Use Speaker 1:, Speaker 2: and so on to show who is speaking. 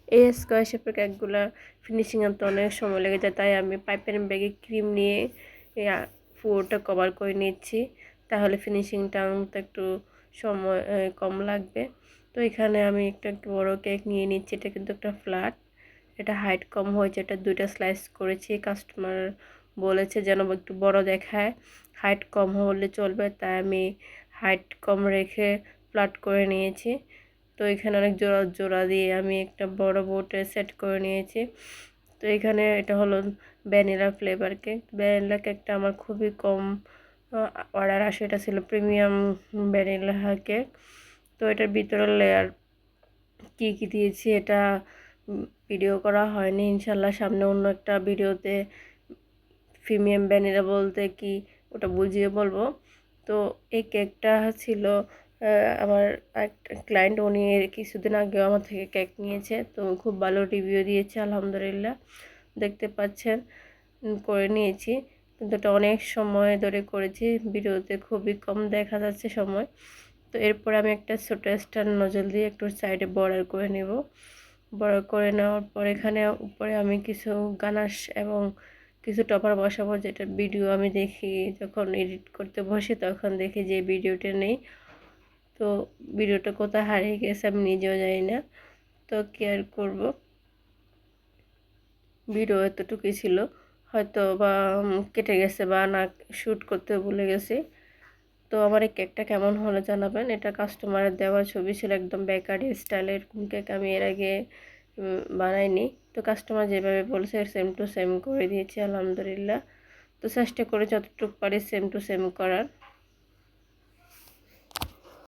Speaker 1: এই স্কোয়ার শেপের কেকগুলো ফিনিশিং আনতে অনেক সময় লেগে যায়, তাই আমি পাইপের ব্যাগে ক্রিম নিয়ে পুরোটা কভার করে নিচ্ছি, তাহলে ফিনিশিংটা আনতে একটু সময় কম লাগবে। তো এখানে আমি একটা বড় কেক নিয়ে নিচ্ছি, এটা কিন্তু একটা ফ্ল্যাট, এটা হাইট কম হয়েছে, এটা 2টা স্লাইস করেছি। কাস্টমার বলেছে যেন একটু বড় দেখায়, হাইট কম হলে চলবে, তাই আমি হাইট কম রেখে ফ্ল্যাট করে নিয়েছি। তো এখানে অনেক জোড়া জোড়া দিয়ে আমি একটা বড় বোর্ডে সেট করে নিয়েছি। তো এখানে এটা হলো ভ্যানিলা ফ্লেভার কেক। ভ্যানিলা কেকটা আমার খুবই কম অর্ডার আসে, এটা ছিল প্রিমিয়াম ভ্যানিলা কেক। তো এটার ভিতরের লেয়ার কী কী দিয়েছি এটা ভিডিও করা হয়নি, ইনশাল্লাহ সামনে অন্য একটা ভিডিওতে প্রিমিয়াম ভ্যানিলা বলতে কি ওটা বুঝিয়ে বলবো। তো এই কেকটা ছিল আমার একটা ক্লায়েন্ট, উনি কিছুদিন আগেও আমার থেকে কেক নিয়েছে, তো খুব ভালো রিভিউ দিয়েছে আলহামদুলিল্লাহ। দেখতে পাচ্ছেন করে নিয়েছি, কিন্তু এটা অনেক সময় ধরে করেছি, ভিডিওতে খুবই কম দেখা যাচ্ছে সময়। তো এরপর আমি একটা ছোটো স্টার নজল দিয়ে একটু সাইডে বর্ডার করে নেব। বর্ডার করে নেওয়ার পর এখানে উপরে আমি কিছু গানাশ এবং কিছু টপার বসাবো, যেটা ভিডিও আমি দেখি যখন এডিট করতে বসি তখন দেখি যে ভিডিওটা নেই। তো ভিডিওটা কোথায় হারিয়ে গেছে আমি নিজেও জানি না, তো কেয়ার করব। ভিডিও এতটুকুই ছিল, হয়তো বা কেটে গেছে বা না শ্যুট করতে ভুলে গেছি। তো আমার এই কেকটা কেমন হলো জানাবেন। এটা কাস্টমারের দেওয়া ছবি ছিল, একদম বেকারি স্টাইলের কেক, আমি এর আগে বানাইনি। তো কাস্টমার যেভাবে বলছে সেম টু সেম করে দিয়েছি আলহামদুলিল্লাহ। তো চেষ্টা করে যতটুকু পারি সেম টু সেম করার।